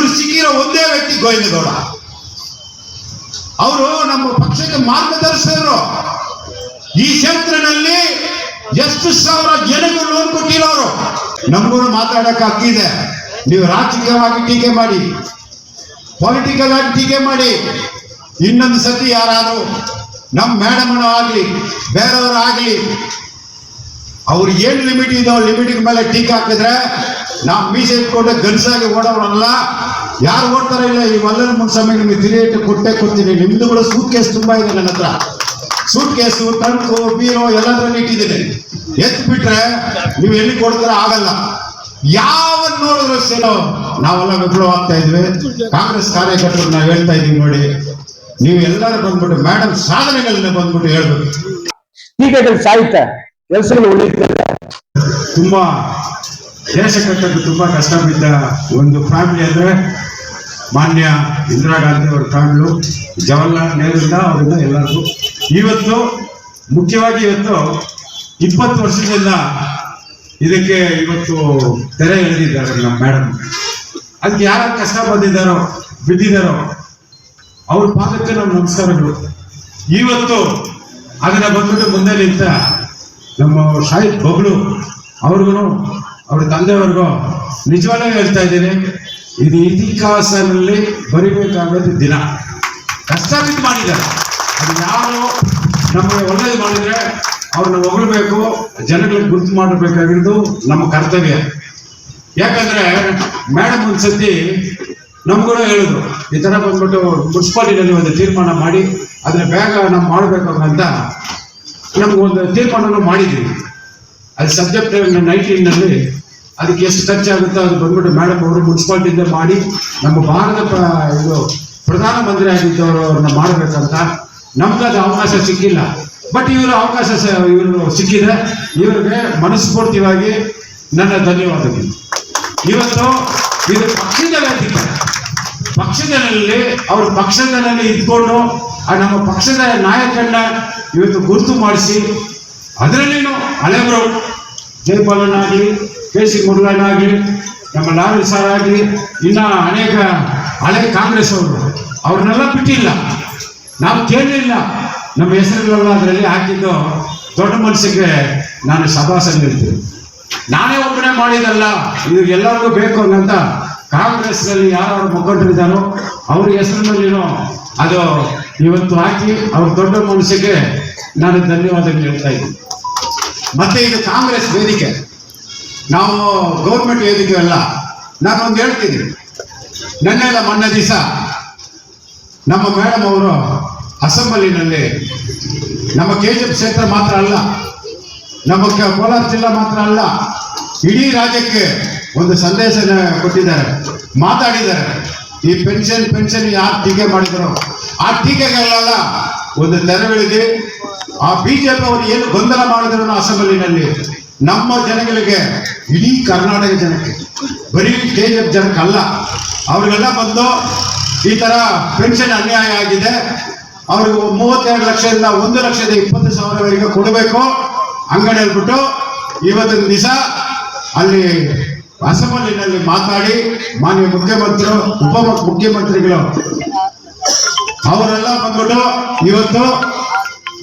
ಇವರು ಸಿಕ್ಕಿರೋ ಒಂದೇ ವ್ಯಕ್ತಿ ಗೋವಿಂದಗೌಡ. ಅವರು ನಮ್ಮ ಪಕ್ಷಕ್ಕೆ ಮಾರ್ಗದರ್ಶಕರು. ಈ ಕ್ಷೇತ್ರದಲ್ಲಿ ಎಷ್ಟು ಸಾವಿರ ಜನಗಳು ಲೋನ್ ಕೊಟ್ಟಿರೋರು. ನಮಗೂ ಮಾತಾಡಕ್ಕೆ ಹಕ್ಕಿದೆ. ನೀವು ರಾಜಕೀಯವಾಗಿ ಟೀಕೆ ಮಾಡಿ, ಪೊಲಿಟಿಕಲ್ ಆಗಿ ಟೀಕೆ ಮಾಡಿ. ಇನ್ನೊಂದು ಸತಿ ಯಾರಾದರೂ ನಮ್ಮ ಮೇಡಮ್ ಆಗ್ಲಿ ಬೇರೆಯವರು ಆಗ್ಲಿ ಅವ್ರು ಏನು ಲಿಮಿಟ್ ಇದೋ ಲಿಮಿಟಿನ ಮೇಲೆ ಟೀಕೆ ಹಾಕಿದ್ರೆ ನಾವು ಮೀಸೆ ಇಟ್ಕೊಂಡು ಗನ್ಸಾಗಿ ಓಡೋರಲ್ಲ. ಯಾರು ಓಡ್ತಾರ ಇಲ್ಲ. ಈ ವಲ್ಲನ ಮುನ್ಸ್ವಾಮಿ ನಿಮಗೆ ತಿರಿಯೇಟ್ ಕೊಟ್ಟೆ ಕೊಡ್ತೀನಿ. ನಿಮ್ದುಗಳು ಸೂಟ್ ಕೇಸ್ ತುಂಬಾ ಇದೆ ನನ್ನ ಹತ್ರ. ಸೂಟ್ ಕೇಸು, ಟಂಕು, ಬೀರೋ ಎಲ್ಲದರಲ್ಲಿ ಇಟ್ಟಿದ್ದೀನಿ. ಎತ್ತು ಬಿಟ್ರೆ ನೀವು ಎಲ್ಲಿ ಕೊಡ್ತಾರ ಆಗಲ್ಲ. ಯಾವ ನೋಡಿದ್ರು ಸೇನೋ ನಾವೆಲ್ಲ ವಿಫಲ ಆಗ್ತಾ ಇದ್ವಿ. ಕಾಂಗ್ರೆಸ್ ಕಾರ್ಯಕರ್ತರು ನಾವು ಹೇಳ್ತಾ ಇದೀವಿ ನೋಡಿ, ನೀವು ಎಲ್ಲರೂ ಬಂದ್ಬಿಟ್ಟು ಮೇಡಮ್ ಸಾಧನೆಗಳನ್ನ ಬಂದ್ಬಿಟ್ಟು ಹೇಳ್ಬೇಕು. ಟೀಕೆಗಳು ಸಾಹಿತ್ಯ ಕೆಲಸಗಳು ಉಳಿತಾರೆ. ತುಂಬಾ ದೇಶ ಕಟ್ಟಕ್ಕೆ ತುಂಬಾ ಕಷ್ಟ ಬಿದ್ದ ಒಂದು ಫ್ಯಾಮಿಲಿ ಅಂದ್ರೆ ಮಾನ್ಯ ಇಂದಿರಾ ಗಾಂಧಿ ಅವರ ಫ್ಯಾಮಿಲಿ, ಜವಾಹರ್ಲಾಲ್ ನೆಹರೂರಿಂದ ಅವರಿಂದ ಎಲ್ಲರಿಗೂ. ಇವತ್ತು ಮುಖ್ಯವಾಗಿ 20 ವರ್ಷದಿಂದ ಇದಕ್ಕೆ ಇವತ್ತು ತೆರೆ ಎಳೆದಿದ್ದಾರೆ ನಮ್ಮ ಮೇಡಮ್. ಅದಕ್ಕೆ ಯಾರ ಕಷ್ಟ ಬಂದಿದ್ದಾರೋ ಬಿದ್ದಿದ್ದಾರೋ ಅವ್ರ ಪಾದಕ್ಕೆ ನಮ್ಮ ನಮಸ್ಕಾರಗಳು. ಇವತ್ತು ಅದನ್ನ ಬಂದ್ಬಿಟ್ಟು ಮುಂದೆ ನಿಂತ ನಮ್ಮ ಶಾಹಿದ್ ಬೊಗಳು ಅವ್ರಿಗೂ ಅವ್ರ ತಂದೆಯವ್ರಿಗೂ ನಿಜವಾಗ್ಲೂ ಹೇಳ್ತಾ ಇದ್ದೀನಿ, ಇದು ಇತಿಹಾಸದಲ್ಲಿ ಬರಿಬೇಕಾಗೋದು ದಿನ. ಕಷ್ಟ ಬಿದ್ದು ಮಾಡಿದ್ದಾರೆ. ಅದು ಯಾರು ನಮಗೆ ಒಳ್ಳೇದು ಮಾಡಿದ್ರೆ ಅವ್ರನ್ನ ಹೊಗಳ್ಬೇಕು, ಜನಗಳಿಗೆ ಗುರುತು ಮಾಡಬೇಕಾಗಿರೋದು ನಮ್ಮ ಕರ್ತವ್ಯ. ಯಾಕಂದ್ರೆ ಮೇಡಮ್ ಒಂದ್ಸತಿ ನಮ್ಗೂ ಹೇಳಿದ್ರು, ಈ ತರ ಬಂದ್ಬಿಟ್ಟು ಮುನ್ಸಿಪಾಲಿಟಿನಲ್ಲಿ ಒಂದು ತೀರ್ಮಾನ ಮಾಡಿ ಅದನ್ನ ಬೇಗ ನಾವು ಮಾಡಬೇಕು ಅಂತ ನಮ್ಗೊಂದು ತೀರ್ಮಾನ ಮಾಡಿದ್ದೀವಿ. ಅದು ಸಬ್ಜೆಕ್ಟ್ 19ನಲ್ಲಿ ಅದಕ್ಕೆ ಎಷ್ಟು ಖರ್ಚಾಗುತ್ತೋ ಅದು ಬಂದ್ಬಿಟ್ಟು ಮೇಡಮ್ ಅವರು ಮುನ್ಸಿಪಾಲಿಟಿಯಿಂದ ಮಾಡಿ ನಮ್ಮ ಭಾರತ ಇದು ಪ್ರಧಾನಮಂತ್ರಿ ಆಗಿದ್ದವರು ಅವ್ರನ್ನ ಮಾಡಬೇಕಂತ. ನಮ್ಗದು ಅವಕಾಶ ಸಿಕ್ಕಿಲ್ಲ. ಬಟ್ ಇವರು ಅವಕಾಶ ಇವರು ಸಿಕ್ಕಿದೆ. ಇವರಿಗೆ ಮನಸ್ಫೂರ್ತಿಯಾಗಿ ನನ್ನ ಧನ್ಯವಾದಗಳು. ಇವತ್ತು ಇದು ಪಕ್ಷದ ವೇದಿಕೆ. ಪಕ್ಷದಲ್ಲಿ ಅವ್ರ ಪಕ್ಷದಲ್ಲಿ ಇದ್ಕೊಂಡು ನಮ್ಮ ಪಕ್ಷದ ನಾಯಕನ್ನ ಇವತ್ತು ಗುರುತು ಮಾಡಿಸಿ, ಅದರಲ್ಲಿನೂ ಹಳೆಬರು ಜಯಪಾಲನಾಗಲಿ, KC ಮುರಳನಾಗಲಿ, ನಮ್ಮ ಲಾಲ್ ಸಾರ್ ಆಗಲಿ, ಇನ್ನ ಅನೇಕ ಹಳೆ ಕಾಂಗ್ರೆಸ್ ಅವರು ಅವ್ರನ್ನೆಲ್ಲ ಬಿಟ್ಟಿಲ್ಲ. ನಾವು ಕೇಳಲಿಲ್ಲ. ನಮ್ಮ ಹೆಸರುಗಳೆಲ್ಲ ಅದರಲ್ಲಿ ಹಾಕಿದ್ದು ದೊಡ್ಡ ಮನಸ್ಸಿಗೆ ನಾನು ಶಬಾಸ ಹೇಳ್ತೀನಿ. ನಾನೇ ಒಬ್ಬನೇ ಮಾಡಿದಲ್ಲ, ಇದು ಎಲ್ಲರಿಗೂ ಬೇಕು ಅಂತ ಕಾಂಗ್ರೆಸ್ನಲ್ಲಿ ಯಾರು ಮುಖಂಡರಿದ್ದಾರೋ ಅವ್ರ ಹೆಸರಿನಲ್ಲಿನೂ ಅದು ಇವತ್ತು ಹಾಕಿ ಅವ್ರ ದೊಡ್ಡ ಮನಸ್ಸಿಗೆ ನಾನು ಧನ್ಯವಾದಗಳು ಹೇಳ್ತಾ ಇದ್ದೀನಿ. ಮತ್ತೆ ಇದು ಕಾಂಗ್ರೆಸ್ ವೇದಿಕೆ, ನಾವು ಗೌರ್ಮೆಂಟ್ ವೇದಿಕೆ ಅಲ್ಲ. ನಾನೊಂದು ಹೇಳ್ತೀನಿ, ನೆನ್ನೆಲ್ಲ ಮೊನ್ನೆ ದಿವಸ ನಮ್ಮ ಮೇಡಮ್ ಅವರು ಅಸೆಂಬ್ಲಿನಲ್ಲಿ ನಮ್ಮ KGF ಕ್ಷೇತ್ರ ಮಾತ್ರ ಅಲ್ಲ, ನಮ್ಮ ಕೋಲಾರ ಜಿಲ್ಲಾ ಮಾತ್ರ ಅಲ್ಲ, ಇಡೀ ರಾಜ್ಯಕ್ಕೆ ಒಂದು ಸಂದೇಶ ಕೊಟ್ಟಿದ್ದಾರೆ, ಮಾತಾಡಿದ್ದಾರೆ. ಈ ಪೆನ್ಷನ್ ಯಾರು ಟೀಕೆ ಮಾಡಿದ್ರು ಆ ಟೀಕೆಗಳೆಲ್ಲ ಒಂದು ತೆರವಿಳಿಗೆ ಆ BJP ಅವರು ಏನು ಗೊಂದಲ ಮಾಡಿದ್ರು ಅಸೆಂಬ್ಲಿನಲ್ಲಿ ನಮ್ಮ ಜನಗಳಿಗೆ, ಇಡೀ ಕರ್ನಾಟಕ ಜನಕ್ಕೆ, ಬರೀ KGF ಜನಕ್ಕಲ್ಲ, ಅವ್ರಿಗೆಲ್ಲ ಬಂದು ಈ ತರ ಪೆನ್ಷನ್ ಅನ್ಯಾಯ ಆಗಿದೆ, ಅವ್ರಿಗೆ 32 ಲಕ್ಷದಿಂದ 1,20,000 ಕೊಡಬೇಕು ಹಂಗಡೆ ಹೇಳ್ಬಿಟ್ಟು ಇವತ್ತಿನ ದಿವಸ ಅಲ್ಲಿ ಅಸೆಂಬ್ಲಿನಲ್ಲಿ ಮಾತಾಡಿ ಮಾನ್ಯ ಮುಖ್ಯಮಂತ್ರಿಗಳು, ಮುಖ್ಯಮಂತ್ರಿಗಳು ಅವರೆಲ್ಲ ಬಂದ್ಬಿಟ್ಟು ಇವತ್ತು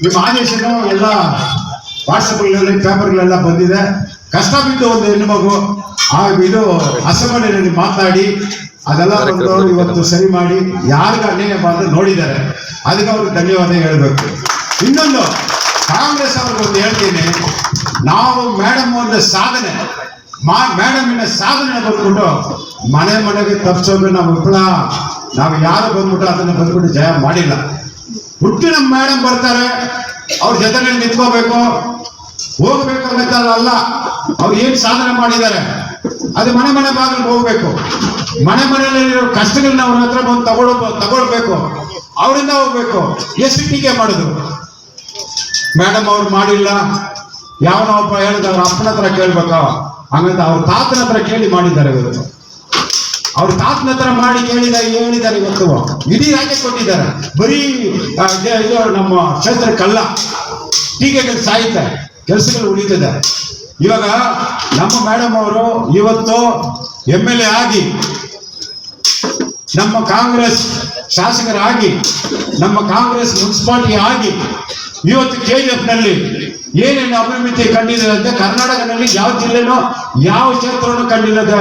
ನಿಮ್ಮ ಆದೇಶನು ಎಲ್ಲ ವಾಟ್ಸಪ್ಗಳಲ್ಲಿ ಪೇಪರ್ಗಳೆಲ್ಲ ಬಂದಿದೆ. ಕಷ್ಟ ಬಿದ್ದು ಒಂದು ಹೆಣ್ಣು ಮಗು ಇದು ಅಸೆಂಬ್ಲಿನಲ್ಲಿ ಮಾತಾಡಿ ಅದೆಲ್ಲ ಬಂದು ಇವತ್ತು ಸರಿ ಮಾಡಿ ಯಾರಿಗ ಅನ್ಯಾಯ ಬಂದು ನೋಡಿದ್ದಾರೆ. ಅದಕ್ಕೆ ಅವ್ರಿಗೆ ಧನ್ಯವಾದ ಹೇಳಬೇಕು. ಇನ್ನೊಂದು ಕಾಂಗ್ರೆಸ್ ಅವ್ರಿಗೊಂದು ಹೇಳ್ತೀನಿ, ನಾವು ಮೇಡಮ್ ಒಂದು ಸಾಧನೆ ಮೇಡಮಿನ ಸಾಧನೆ ಬಂದ್ಬಿಟ್ಟು ಮನೆಗೆ ತಪ್ಪಿಸೋದು ನಾವು ವಿಫಲ. ನಾವು ಯಾರು ಬಂದ್ಬಿಟ್ಟು ಅದನ್ನ ಬಂದ್ಬಿಟ್ಟು ಜಯ ಮಾಡಿಲ್ಲ. ಹುಟ್ಟು ನಮ್ಮ ಮೇಡಮ್ ಬರ್ತಾರೆ, ಅವ್ರ ಜೊತೆನಲ್ಲಿ ನಿಂತ್ಕೋಬೇಕು, ಹೋಗ್ಬೇಕು ಅನ್ನೋದಲ್ಲ. ಅವ್ರು ಏನ್ ಸಾಧನೆ ಮಾಡಿದ್ದಾರೆ ಅದು ಮನೆ ಬಾಗಿಲಿಗೆ ಹೋಗ್ಬೇಕು. ಮನೆಯಲ್ಲಿರೋ ಕಷ್ಟಗಳನ್ನ ಅವ್ರ ಹತ್ರ ಬಂದು ತಗೊಳ್ಬೇಕು, ಅವರಿಂದ ಹೋಗ್ಬೇಕು. ಎಷ್ಟು ಟೀಕೆ ಮಾಡುದು ಮೇಡಮ್ ಅವ್ರು ಮಾಡಿಲ್ಲ. ಯಾವನೋ ಒಬ್ಬ ಹೇಳಿದ ಅವ್ರ ಅಪ್ಪನ ಹತ್ರ ಕೇಳ್ಬೇಕ ಹಂಗಂತ ಅವ್ರ ತಾತನ ಹತ್ರ ಕೇಳಿ ಮಾಡಿದ್ದಾರೆ. ಇವತ್ತು ಅವ್ರ ತಾತನ ಹತ್ರ ಮಾಡಿ ಹೇಳಿದ್ದಾರೆ. ಇವತ್ತು ಇಡೀ ರಾಜ್ಯ ಕೊಟ್ಟಿದ್ದಾರೆ. ಬರೀ ಇದು ನಮ್ಮ ಕ್ಷೇತ್ರಕ್ಕಲ್ಲ, ಟೀಕೆಗಳು ಸಾಯ್ತಾರೆ, ಕೆಲಸಗಳು ಉಳಿತಿದೆ. ಇವಾಗ ನಮ್ಮ ಮೇಡಮ್ ಅವರು ಇವತ್ತು MLA ಆಗಿ ನಮ್ಮ ಕಾಂಗ್ರೆಸ್ ಶಾಸಕರಾಗಿ, ನಮ್ಮ ಕಾಂಗ್ರೆಸ್ ಮುನ್ಸಿಪಾಲಿಟಿ ಆಗಿ ಇವತ್ತು KGF ನಲ್ಲಿ ಏನೇನು ಅಭಿವೃದ್ಧಿ ಕಂಡಿದೆ ಅಂತ ಕರ್ನಾಟಕದಲ್ಲಿ ಯಾವ ಜಿಲ್ಲೆನೋ ಯಾವ ಕ್ಷೇತ್ರನೂ ಕಂಡಿಲ್ಲದ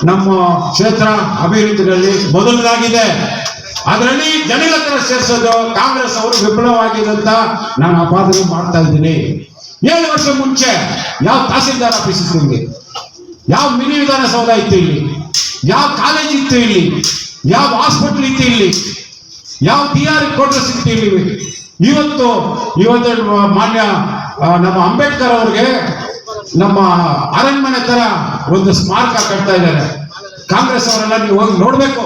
ನಮ್ಮ ಕ್ಷೇತ್ರ ಅಭಿವೃದ್ಧಿಯಲ್ಲಿ ಮೊದಲದಾಗಿದೆ. ಅದರಲ್ಲಿ ಜನಗಳ ಹತ್ರ ಸೇರಿಸೋದು ಕಾಂಗ್ರೆಸ್ ಅವರು ವಿಫಲವಾಗಿದೆ ಅಂತ ನಾನು ಆಪಾದನೆ ಮಾಡ್ತಾ ಇದ್ದೀನಿ. 7 ವರ್ಷ ಮುಂಚೆ ಯಾವ ತಹಸೀಲ್ದಾರ್ ಆಫೀಸ್ ಇತ್ತು ಇಲ್ಲಿ, ಯಾವ ಮಿನಿ ವಿಧಾನಸೌಧ ಇತ್ತು ಇಲ್ಲಿ, ಯಾವ ಕಾಲೇಜ್ ಇತ್ತು ಇಲ್ಲಿ, ಯಾವ ಹಾಸ್ಪಿಟಲ್ ಇತ್ತು ಇಲ್ಲಿ, ಯಾವ DR ಕ್ವಾರ್ಟರ್ಸ್ ಇತ್ತು ಇಲ್ಲಿ. ಇವತ್ತು ಮಾನ್ಯ ನಮ್ಮ ಅಂಬೇಡ್ಕರ್ ಅವ್ರಿಗೆ ನಮ್ಮ ಅರಣ್ಮನೆ ತರ ಒಂದು ಸ್ಮಾರಕ ಕಟ್ತಾ ಇದ್ದಾರೆ. ಕಾಂಗ್ರೆಸ್ ಅವರೆಲ್ಲ ನೀವು ಹೋಗಿ ನೋಡ್ಬೇಕು,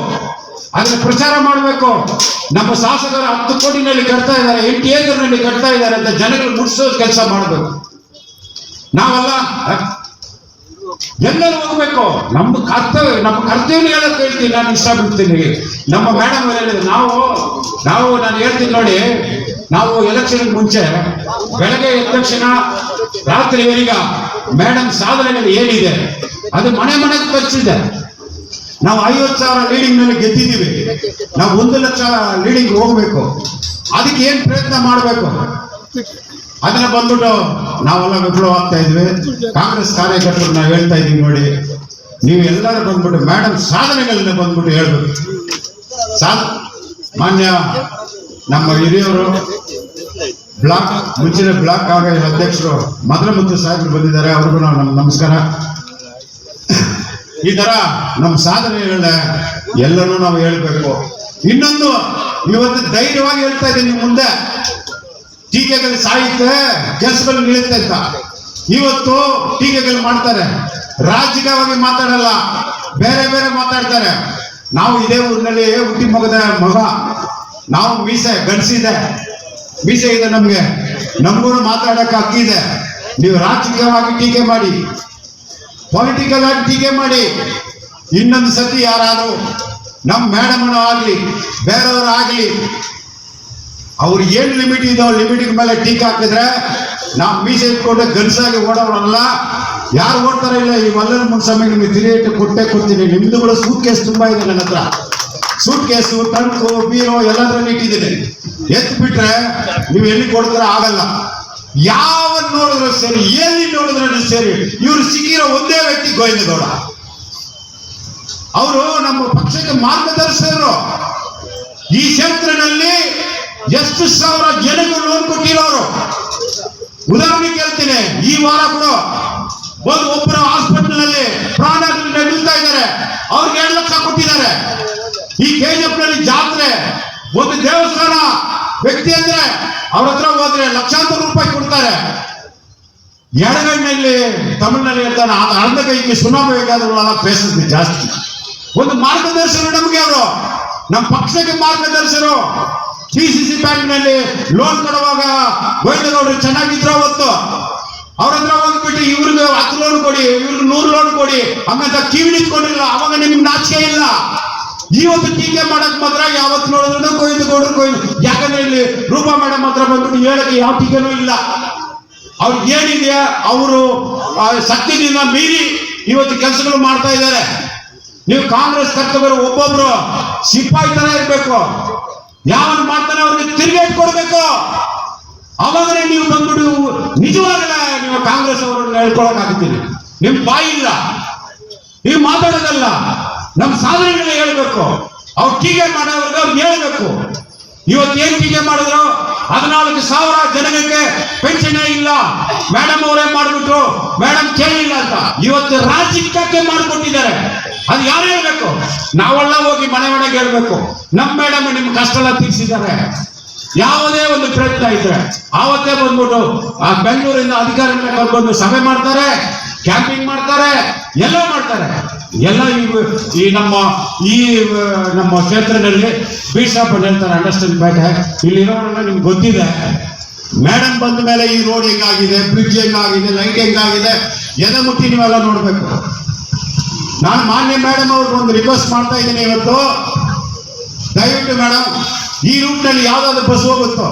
ಅದನ್ನ ಪ್ರಚಾರ ಮಾಡಬೇಕು. ನಮ್ಮ ಶಾಸಕರು 10 ಕೋಟಿನಲ್ಲಿ ಕಟ್ತಾ ಇದ್ದಾರೆ, 8 ಏಕರ್ನಲ್ಲಿ ಕಟ್ತಾ ಇದ್ದಾರೆ ಅಂತ ಜನಗಳು ಮುಟ್ಸೋದು ಕೆಲಸ ಮಾಡಬೇಕು. ನಾವೆಲ್ಲ ಎಲ್ಲರೂ ಹೋಗ್ಬೇಕು. ನಮ್ಮ ಕರ್ತವ್ಯ ಹೇಳಕ್ ಹೇಳ್ತೀನಿ. ನಾನು ಇಷ್ಟಪಡ್ತೀನಿ. ನಮ್ಮ ಮೇಡಮ್ ಹೇಳಿದ್ರು, ನಾವು ನಾನು ಹೇಳ್ತೀನಿ ನೋಡಿ, ನಾವು ಎಲೆಕ್ಷನ್ ಮುಂಚೆ ಬೆಳಗ್ಗೆ ಎದ್ದ ತಕ್ಷಣ ರಾತ್ರಿವರೆಗ ಮೇಡಮ್ ಸಾಧನೆಗಳು ಏನಿದೆ ಅದು ಮನೆಗೆ ತಲುಪಿಸಿದೆ. ನಾವು 50,000 ಲೀಡಿಂಗ್ ನಲ್ಲಿ ಗೆದ್ದಿದ್ದೀವಿ. ನಾವು 1 ಲಕ್ಷ ಲೀಡಿಂಗ್ ಹೋಗ್ಬೇಕು. ಅದಕ್ಕೆ ಏನ್ ಪ್ರಯತ್ನ ಮಾಡಬೇಕು ಅದನ್ನ ಬಂದ್ಬಿಟ್ಟು ನಾವೆಲ್ಲ ವಿಫಲವಾಗ್ತಾ ಇದ್ವಿ. ಕಾಂಗ್ರೆಸ್ ಕಾರ್ಯಕರ್ತರು ನಾವು ಹೇಳ್ತಾ ಇದೀವಿ ನೋಡಿ, ನೀವು ಎಲ್ಲರೂ ಬಂದ್ಬಿಟ್ಟು ಮೇಡಮ್ ಸಾಧನೆಗಳನ್ನ ಬಂದ್ಬಿಟ್ಟು ಹೇಳ್ಬೇಕು. ಮಾನ್ಯ ನಮ್ಮ ಹಿರಿಯವರು ಬ್ಲಾಕ್ ಮುಂಚಿನ ಬ್ಲಾಕ್ ಆಗ ಅಧ್ಯಕ್ಷರು ಮದಲಮುತ್ತು ಸಾಹೇಬರು ಬಂದಿದ್ದಾರೆ, ಅವ್ರಿಗೂ ನಾವು ನಮಸ್ಕಾರ. ಈ ತರ ನಮ್ಮ ಸಾಧನೆಗಳನ್ನ ಎಲ್ಲರೂ ನಾವು ಹೇಳ್ಬೇಕು. ಇನ್ನೊಂದು ಇವತ್ತು ಧೈರ್ಯವಾಗಿ ಹೇಳ್ತಾ ಇದ್ದೀನಿ, ಮುಂದೆ ಟೀಕೆಗಳು ಸಾಯುತ್ತೆ, ಕೆಲಸಗಳು ನಿಲ್ಲುತ್ತೆ ಅಂತ. ಇವತ್ತು ಟೀಕೆಗಳು ಮಾಡ್ತಾರೆ, ರಾಜಕೀಯವಾಗಿ ಮಾತಾಡಲ್ಲ, ಬೇರೆ ಬೇರೆ ಮಾತಾಡ್ತಾರೆ. ನಾವು ಇದೇ ಊರಿನಲ್ಲಿ ಹುಟ್ಟಿ ಮಗದ ಮಗ, ನಾವು ಮೀಸೆ ಗಂಡಸಿದೆ, ಮೀಸೆ ಇದೆ ನಮ್ಗೆ, ನಮಗೂ ಮಾತಾಡಕ್ಕೆ ಹಕ್ಕಿದೆ. ನೀವು ರಾಜಕೀಯವಾಗಿ ಟೀಕೆ ಮಾಡಿ, ಪೊಲಿಟಿಕಲ್ ಆಗಿ ಟೀಕೆ ಮಾಡಿ, ಇನ್ನೊಂದು ಸತಿ ಯಾರಾದ್ರೂ ನಮ್ಮ ಮೇಡಮ್ ಆಗ್ಲಿ ಬೇರೆಯವರು ಆಗ್ಲಿ ಅವ್ರು ಏನ್ ಲಿಮಿಟ್ ಇದೋ ಲಿಮಿಟ್ ಮೇಲೆ ಟೀಕೆ ಹಾಕಿದ್ರೆ ನಾವು ಮೀಸೆ ಇಟ್ಕೊಂಡು ಗನ್ಸಾಗಿ ಓಡೋರಲ್ಲ. ಯಾರು ಓಡ್ತಾರೆ ಇಲ್ಲ, ಈ ಮಲ್ಲನ ಮುನ್ಸ್ವಾಮಿ ನಿಮಗೆ ತಿರಿಯಟ್ಟು ಕೊಡ್ತೀನಿ. ನಿಮ್ದು ಕೂಡ ಸೂಟ್ ಕೇಸ್ ತುಂಬಾ ಇದೆ ನನ್ನ ಹತ್ರ. ಸೂಟ್ ಕೇಸು, ಟಂಕು, ಬೀರೋ ಎಲ್ಲದರಲ್ಲಿ ಇಟ್ಟಿದ್ದೀನಿ. ಎತ್ ಬಿಟ್ರೆ ನೀವು ಎಲ್ಲಿ ಕೊಡ್ತೀರ ಆಗಲ್ಲ. ಯಾವ ನೋಡಿದ್ರು ಸರಿ, ಎಲ್ಲಿ ನೋಡಿದ್ರು ಸರಿ, ಇವ್ರು ಸಿಕ್ಕಿರೋ ಒಂದೇ ವ್ಯಕ್ತಿ ಗೋವಿಂದಗೌಡ. ಅವರು ನಮ್ಮ ಪಕ್ಷಕ್ಕೆ ಮಾರ್ಗದರ್ಶಕರು. ಈ ಕ್ಷೇತ್ರದಲ್ಲಿ ಎಷ್ಟು ಸಾವಿರ ಜನಗಳು ಲೋನ್ ಕೊಟ್ಟಿರೋರು. ಉದಾಹರಣೆ ಕೇಳ್ತೀನಿ, ಈ ವಾರ ಕೂಡ ಒಬ್ಬರು ಹಾಸ್ಪಿಟಲ್ ನಲ್ಲಿ ಪ್ರಾಣ ನಿಲ್ತಾ ಇದ್ದಾರೆ, ಅವ್ರಿಗೆ 2 ಲಕ್ಷ ಕೊಟ್ಟಿದ್ದಾರೆ. ಈ KGF ನಲ್ಲಿ ಜಾತ್ರೆ, ಒಂದು ದೇವಸ್ಥಾನ ವ್ಯಕ್ತಿ ಅಂದ್ರೆ ಅವ್ರ ಹತ್ರ ಹೋದ್ರೆ ಲಕ್ಷಾಂತರ ರೂಪಾಯಿ ಕೊಡ್ತಾರೆ. ಎಡಗಣ್ಣಲ್ಲಿ ತಮಿಳಿನಲ್ಲಿ ಹೇಳ್ತಾನೆ, ಅರ್ಧ ಕೈಗೆ ಸುನಾಮ ಬೇಕಾದ್ರಲ್ಲ ಪೇಸಸ್ ಜಾಸ್ತಿ. ಒಂದು ಮಾರ್ಗದರ್ಶನ ನಮಗೆ, ಅವರು ನಮ್ಮ ಪಕ್ಷಕ್ಕೆ ಮಾರ್ಗದರ್ಶಕರು. PCC ಬ್ಯಾಂಕ್ ನಲ್ಲಿ ಲೋನ್ ಕೊಡುವಾಗ ಗೋವಿಂದಗೌಡರು ಚೆನ್ನಾಗಿದ್ರು ಅವತ್ತು. ಅವ್ರ ಹತ್ರ ಹೋಗ್ಬಿಟ್ಟು ಇವ್ರಿಗೆ 10 ಲೋನ್ ಕೊಡಿ, ಇವ್ರಿಗೆ 100 ಲೋನ್ ಕೊಡಿ ಹಂಗಂತ ಕಿವಿ ನಿಂತ್ಕೊಂಡಿಲ್ಲ. ಅವಾಗ ನಿಮ್ಗೆ ನಾಚಿಕೆ ಇಲ್ಲ. ಇವತ್ತು ಟೀಕೆ ಮಾಡಕ್ ಮಾತ್ರ ಯಾವತ್ತು ನೋಡಿದ್ರು ಗೋವಿಂದಗೌಡರು. ಯಾಕಂದ್ರೆ ಇಲ್ಲಿ ರೂಪಾ ಮೇಡಮ್ ಹತ್ರ ಬಂದ್ಬಿಟ್ಟು ಹೇಳಕ್ಕೆ ಯಾವ ಟೀಕೆನೂ ಇಲ್ಲ. ಅವ್ರಿಗೆ ಏನಿದೆ ಅವರು ಶಕ್ತಿಯಿಂದ ಮೀರಿ ಇವತ್ತು ಕೆಲಸಗಳು ಮಾಡ್ತಾ ಇದ್ದಾರೆ. ನೀವು ಕಾಂಗ್ರೆಸ್ ಕರ್ತವ್ಯರು ಒಬ್ಬೊಬ್ರು ಸಿಪಾಯಿ ತರ ಇರ್ಬೇಕು. ಯಾವನು ಮಾಡ್ತಾನೆ ಅವ್ರಿಗೆ ತಿರುಗೇಟ್ ಕೊಡ್ಬೇಕು. ಅವಾಗಲೇ ನೀವು ಬಂದ್ಬಿಟ್ಟು ನಿಜವಾಗಲೇ ನೀವು ಕಾಂಗ್ರೆಸ್ ಅವರನ್ನು ಹೇಳ್ಕೊಳಕ್ ಆಗ್ತೀನಿ. ನಿಮ್ ಬಾಯಿ ಇಲ್ಲ, ನೀವು ಮಾತಾಡೋದಲ್ಲ, ನಮ್ಮ ಸಾಧನೆಗಳನ್ನ ಹೇಳ್ಬೇಕು. ಅವ್ರು ಟೀಕೆ ಮಾಡೋರ್ಗೆ ಅವ್ರು ಹೇಳ್ಬೇಕು. ಇವತ್ತು ಏನ್ ಟೀಕೆ ಮಾಡಿದ್ರು, 14,000 ಜನಗಳಿಗೆ ಪೆನ್ಷನ್ ಇಲ್ಲ, ಮೇಡಮ್ ಅವರೇ ಮಾಡ್ಬಿಟ್ರು, ಮೇಡಮ್ ಕೇಳಿಲ್ಲ ಅಂತ ಇವತ್ತು ರಾಜಕೀಯಕ್ಕೆ ಮಾಡಿಕೊಟ್ಟಿದ್ದಾರೆ. ಅದು ಯಾರು ಹೇಳ್ಬೇಕು? ನಾವೆಲ್ಲ ಹೋಗಿ ಮನೆಗೆ ಹೇಳ್ಬೇಕು, ನಮ್ಮ ಮೇಡಮ್ ನಿಮ್ ಕಷ್ಟ ಎಲ್ಲ ತೀರಿಸಿದ್ದಾರೆ. ಯಾವುದೇ ಒಂದು ಪ್ರಯತ್ನ ಇದ್ರೆ ಆವತ್ತೇ ಬಂದ್ಬಿಟ್ಟು ಆ ಬೆಂಗಳೂರಿಂದ ಅಧಿಕಾರಿಗಳನ್ನ ಕರ್ಕೊಂಡು ಸಭೆ ಮಾಡ್ತಾರೆ, ಕ್ಯಾಂಪಿಂಗ್ ಮಾಡ್ತಾರೆ, ಎಲ್ಲ ಮಾಡ್ತಾರೆ. ಎಲ್ಲ ಈ ನಮ್ಮ ಕ್ಷೇತ್ರದಲ್ಲಿ ಬೀಸಾಪ್ ಹೇಳ್ತಾರೆ, ಅಂಡರ್ಸ್ಟ್ಯಾಂಡ್ ಬೇಟೆ. ಇಲ್ಲಿರೋರೆಲ್ಲ ನಿಮ್ಗೆ ಗೊತ್ತಿದೆ. ಮೇಡಮ್ ಬಂದ ಮೇಲೆ ಈ ರೋಡ್ ಹೆಂಗಾಗಿದೆ, ಬ್ರಿಡ್ಜ್ ಹೆಂಗಾಗಿದೆ, ಲೈಟ್ ಹೆಂಗಾಗಿದೆ, ಎದೆ ಮುಟ್ಟಿ ನೀವೆಲ್ಲ ನೋಡ್ಬೇಕು. ನಾನು ಮಾನ್ಯ ಮೇಡಮ್ ಅವ್ರಿಗೆ ಒಂದು ರಿಕ್ವೆಸ್ಟ್ ಮಾಡ್ತಾ ಇದ್ದೀನಿ ಇವತ್ತು. ದಯವಿಟ್ಟು ಮೇಡಮ್, ಈ ರೂಟ್ ನಲ್ಲಿ ಯಾವ್ದಾದ್ರು ಬಸ್ ಹೋಗುತ್ತೋ,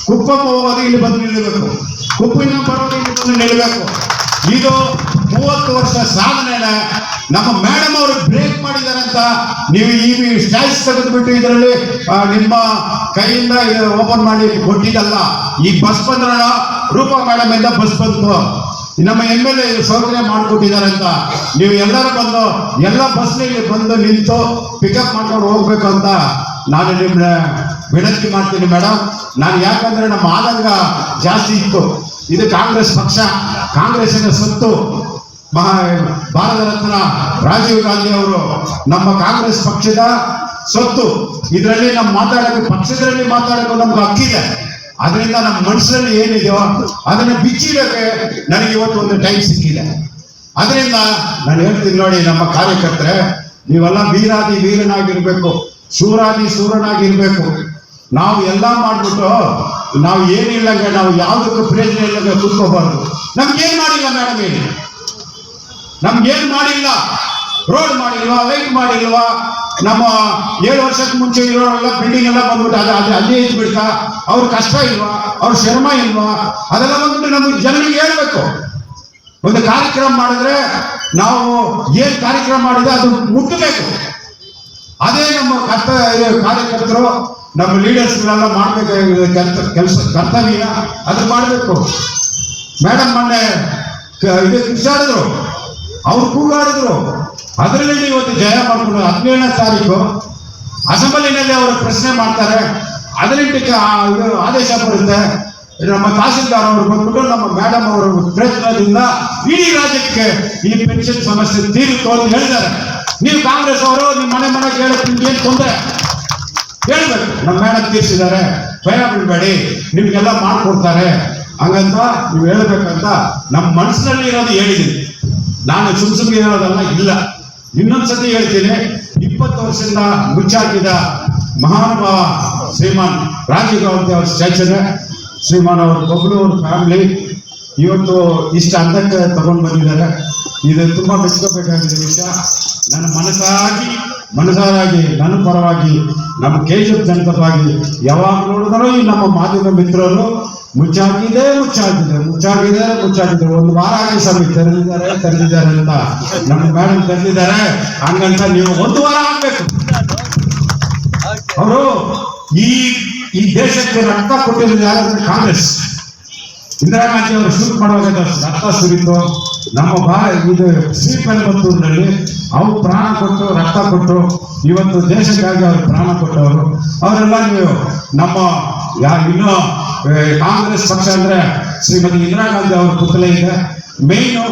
ಕುಪ್ಪಮ್ಮ ಹೋಗೋದು ಇಲ್ಲಿ ಬಂದು ನಿಲ್ಲಬೇಕು, ಕುಪ್ಪಿನ ಬರೋದು ಇಲ್ಲಿ ಬಂದು ನಿಲ್ಲಬೇಕು. ಇದು 30 ವರ್ಷ ಸಾಧನೆನ ನಮ್ಮ ಮೇಡಮ್ ಅವರು ಬ್ರೇಕ್ ಮಾಡಿದ್ದಾರೆ ಅಂತ ನೀವು ಈ ಸ್ಟ್ಯಾಚ್ ತೆಗೆದುಬಿಟ್ಟು ಇದರಲ್ಲಿ ನಿಮ್ಮ ಕೈಯಿಂದ ಓಪನ್ ಮಾಡಿ ಕೊಟ್ಟಿದ್ದಲ್ಲ. ಈ ಬಸ್ ಬಂದ್ರಲ್ಲ, ರೂಪಾ ಮೇಡಮ್ ಇಂದ ಬಸ್ ಬಂತು, ನಮ್ಮ MLA ಸೌಕರ್ಯ ಮಾಡಿಕೊಟ್ಟಿದ್ದಾರೆ ಅಂತ ನೀವು ಎಲ್ಲರೂ ಬಂದು ಎಲ್ಲ ಬಸ್ನಲ್ಲಿ ಬಂದು ನಿಂತು ಪಿಕಪ್ ಮಾಡ್ಕೊಂಡು ಹೋಗ್ಬೇಕು ಅಂತ ನಾನು ನಿಮ್ಮನ್ನ ವಿನಂತಿ ಮಾಡ್ತೀನಿ ಮೇಡಮ್. ನಾನು ಯಾಕಂದ್ರೆ ನಮ್ಮ ಆತಂಕ ಜಾಸ್ತಿ ಇತ್ತು. ಇದು ಕಾಂಗ್ರೆಸ್ ಪಕ್ಷ, ಕಾಂಗ್ರೆಸ್ಸಿನ ಸೊತ್ತು. ಭಾರತ ರತ್ನ ರಾಜೀವ್ ಗಾಂಧಿ ಅವರು ನಮ್ಮ ಕಾಂಗ್ರೆಸ್ ಪಕ್ಷದ ಸೊತ್ತು. ಇದರಲ್ಲಿ ನಮ್ಮ ಮಾತಾಡೋಕೆ, ಪಕ್ಷದಲ್ಲಿ ಮಾತಾಡೋಕೆ ನಮ್ಗೆ ಹಕ್ಕಿದೆ. ಅದರಿಂದ ನಮ್ಮ ಮನಸ್ಸಲ್ಲಿ ಏನಿದೆಯೋ ಅದನ್ನ ಬಿಚ್ಚಿಡಕ್ಕೆ ನನಗೆ ಇವತ್ತು ಒಂದು ಟೈಮ್ ಸಿಕ್ಕಿದೆ. ಅದರಿಂದ ನಾನು ಹೇಳ್ತೀನಿ ನೋಡಿ, ನಮ್ಮ ಕಾರ್ಯಕರ್ತರೆ ನೀವೆಲ್ಲ ವೀರಾದಿ ವೀರನಾಗಿರ್ಬೇಕು, ಶೂರಾದಿ ಶೂರನಾಗಿರ್ಬೇಕು. ನಾವು ಎಲ್ಲ ಮಾಡ್ಬಿಟ್ಟು ನಾವು ಏನಿಲ್ಲಂಗೆ ನಾವು ಯಾವುದಕ್ಕೂ ಪ್ರಯೋಜನ ಇಲ್ಲಂಗೆ ಕೂತ್ಕೋಬಾರ್ದು. ನಮ್ಗೇನ್ ಮಾಡಿಲ್ಲ ಮೇಡಮ್, ಹೇಳಿ ನಮ್ಗೇನ್ ಮಾಡಿಲ್ಲ. ರೋಡ್ ಮಾಡಿಲ್ವಾ, ಲೈಟ್ ಮಾಡಿಲ್ವಾ, ನಮ್ಮ 7 ವರ್ಷಕ್ಕೆ ಮುಂಚೆ ಇರೋರೆಲ್ಲ ಬಿಲ್ಡಿಂಗ್ ಎಲ್ಲ ಬಂದ್ಬಿಟ್ಟು ಅಲ್ಲೇ ಇದ್ಬಿಡ್ತಾ, ಅವ್ರ ಕಷ್ಟ ಇಲ್ವಾ, ಅವ್ರ ಶ್ರಮ ಇಲ್ವಾ, ಅದೆಲ್ಲ ಬಂದ್ಬಿಟ್ಟು ನಮಗೆ ಜನರಿಗೆ ಹೇಳ್ಬೇಕು. ಒಂದು ಕಾರ್ಯಕ್ರಮ ಮಾಡಿದ್ರೆ ನಾವು ಏನ್ ಕಾರ್ಯಕ್ರಮ ಮಾಡಿದ್ರೆ ಅದು ಮುಟ್ಟಬೇಕು. ಅದೇ ನಮ್ಮ ಕಾರ್ಯಕರ್ತರು, ನಮ್ಮ ಲೀಡರ್ಸ್ಗಳೆಲ್ಲ ಮಾಡ್ಬೇಕಾಗಿರೋ ಕೆಲಸ ಕರ್ತವ್ಯ ಅದು ಮಾಡಬೇಕು. ಮೇಡಮ್ ಮೊನ್ನೆ ಇದು ಕಿಚ್ಚಾಡಿದ್ರು, ಅವ್ರು ಕೂಗಾಡಿದ್ರು, ಅದರಲ್ಲಿ ಇವತ್ತು ಜಯ ಮಾಡ್ಕೊಂಡು 17ನೇ ತಾರೀಕು ಅಸೆಂಬ್ಲಿನಲ್ಲಿ ಅವರು ಪ್ರಶ್ನೆ ಮಾಡ್ತಾರೆ. 18ಕ್ಕೆ ಆದೇಶ ಬರುತ್ತೆ. ನಮ್ಮ ತಹಸೀಲ್ದಾರ್ ಅವರು ಬಂದ್ಬಿಟ್ಟು ನಮ್ಮ ಮೇಡಮ್ ಅವರ ಪ್ರಯತ್ನದಿಂದ ಇಡೀ ರಾಜ್ಯಕ್ಕೆ ಈ ಪೆನ್ಷನ್ ಸಮಸ್ಯೆ ತೀರಿತು ಅಂತ ಹೇಳಿದ್ದಾರೆ. ನೀವು ಕಾಂಗ್ರೆಸ್ ಅವರು ನಿಮ್ಮ ಮನೆ ಕೇಳಕ್ಕೆ ನಿಮ್ಗೆ ಏನ್ ತೊಂದರೆ ಹೇಳ್ಬೇಕು. ನಮ್ಮ ಮೇಡಮ್ ತೀರಿಸಿದ್ದಾರೆ, ಭಯ ಬಿಡಬೇಡಿ, ನಿಮ್ಗೆಲ್ಲ ಮಾಡ್ಕೊಡ್ತಾರೆ ಹಂಗಂತ ನೀವು ಹೇಳ್ಬೇಕಂತ ನಮ್ಮ ಮನಸ್ಸಿನಲ್ಲಿ ಇರೋದು ಹೇಳಿದ್ದೀನಿ. ನಾನು ಸುಮ್ಸುಮ್ಗೆ ಹೇಳೋದಲ್ಲ, ಇಲ್ಲ. ಇನ್ನೊಂದ್ಸತಿ ಹೇಳ್ತೀನಿ, 20 ವರ್ಷದಿಂದ ಮುಚ್ಚಾಕಿದ ಮಹಾನುಭಾವ ಶ್ರೀಮಾನ್ ರಾಜೀವ್ ಗಾಂಧಿ ಅವ್ರ ಸ್ಟ್ಯಾಚ್ಯೂನ ಶ್ರೀಮಾನ್ ಅವ್ರ ಬಬ್ಲು ಅವ್ರ ಫ್ಯಾಮಿಲಿ ಇವತ್ತು ಇಷ್ಟು ಹಂತಕ್ಕೆ ತಗೊಂಡು ಬಂದಿದ್ದಾರೆ. ಇದು ತುಂಬಾ ಮೆಚ್ಕೋಬೇಕಾಗಿದ್ದ ವಿಷಯ. ನನ್ನ ಮನಸಾರಾಗಿ ನನ್ನ ಪರವಾಗಿ ನಮ್ಮ KGF ಜನಪರವಾಗಿ ಯಾವಾಗ ನೋಡಿದ್ರು ಈ ನಮ್ಮ ಮಾಧ್ಯಮ ಮಿತ್ರರು ಮುಚ್ಚಾಕಿದೆ. ಒಂದು ವಾರ ಆಗಿ ಸ್ವಾಮಿ ತೆರೆದಿದ್ದಾರೆ ಅಂತ ನಮ್ಮ ಮೇಡಮ್ ತೆರೆದಿದ್ದಾರೆ. ಹಂಗಂತ ನೀವು 1 ವಾರ ಆಗ್ಬೇಕು. ಅವರು ಈ ದೇಶಕ್ಕೆ ರಕ್ತ ಕೊಟ್ಟಿರೋದು ಯಾರಂದ್ರೆ ಕಾಂಗ್ರೆಸ್. ಇಂದಿರಾ ಗಾಂಧಿ ಅವರು ಶೂಟ್ ಮಾಡುವಾಗ ರಕ್ತ ಸುರಿತು. ನಮ್ಮ ಇದು ಶ್ರೀಪೆರುಂಬತ್ತೂರಿನಲ್ಲಿ ಅವ್ರು ಪ್ರಾಣ ಕೊಟ್ಟು ರಕ್ತ ಕೊಟ್ಟು ಇವತ್ತು ದೇಶಕ್ಕಾಗಿ ಅವ್ರು ಪ್ರಾಣ ಕೊಟ್ಟವರು. ಅವರೆಲ್ಲ ನೀವು ನಮ್ಮ ಇನ್ನೂ ಕಾಂಗ್ರೆಸ್ ಪಕ್ಷ ಅಂದ್ರೆ ಶ್ರೀಮತಿ ಇಂದಿರಾ ಗಾಂಧಿ ಅವ್ರ ಪುತ್ಲೆ ಇದೆ. ಮೇಯ್ನು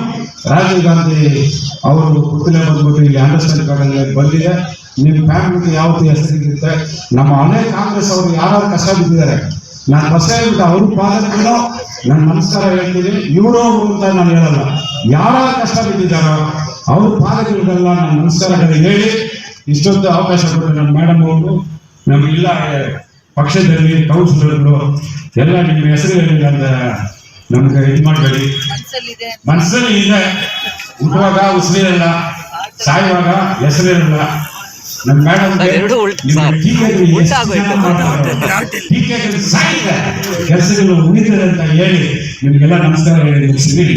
ರಾಜೀವ್ ಗಾಂಧಿ ಅವರು ಪುತ್ಲೆ ಬಂದ್ಬಿಟ್ಟು ಇಲ್ಲಿ ಅಂಡರ್ಸ್ಟ್ಯಾಂಡ್ ಕಾರ್ಡಲ್ಲಿ ಬಂದಿದೆ. ನಿಮ್ಮ ಫ್ಯಾಮಿಲಿಗೆ ಯಾವತ್ತು ಹೆಸರಿರುತ್ತೆ. ನಮ್ಮ ಹಳೆ ಕಾಂಗ್ರೆಸ್ ಅವರು ಯಾರು ಕಷ್ಟ ಬಿದ್ದಿದ್ದಾರೆ, ನಾನು ಬಸ್ ಹೇಳ್ಬಿಟ್ಟು ಅವ್ರ ಪಾದಕ್ಕೂ ನಾನು ನಮಸ್ಕಾರ ಹೇಳ್ತೀನಿ. ಇವರು ಅಂತ ನಾನು ಹೇಳಲ್ಲ, ಯಾರ ಕಷ್ಟ ಬಿದ್ದಿದ್ದಾರೋ ಅವ್ರ ಪಾದಗಳಿಗೆಲ್ಲ ನಾನು ನಮಸ್ಕಾರಗಳು ಹೇಳಿ ಇಷ್ಟೊಂದು ಅವಕಾಶ ಕೊಟ್ಟು ನಮ್ಮ ಮೇಡಮ್ ಅವರು ನಮ್ಮ ಇಲ್ಲ ಪಕ್ಷದಲ್ಲಿ ಕೌನ್ಸಿಲರ್ಗಳು ಎಲ್ಲ ನಿಮ್ಮ ಹೆಸರು ಹೇಳಿಲ್ಲ ಅಂತ ನಮ್ಗೆ ಇದು ಮಾಡಬೇಡಿ. ಮನಸ್ಸಲ್ಲಿ ಇದೆ, ಹುಟ್ಟುವಾಗ ಉಸಿರಿರಲ್ಲ, ಸಾಯುವಾಗ ಹೆಸರಿರಲ್ಲ. ನಮ್ಮ ಮೇಡಮ್ ಹೆಸರುಗಳು ಉಳಿತಾರೆ ಅಂತ ಹೇಳಿ ನಿಮ್ಗೆಲ್ಲ ನಮಸ್ಕಾರ ಹೇಳಿ ಮುಗಿಸ್ತೀನಿ.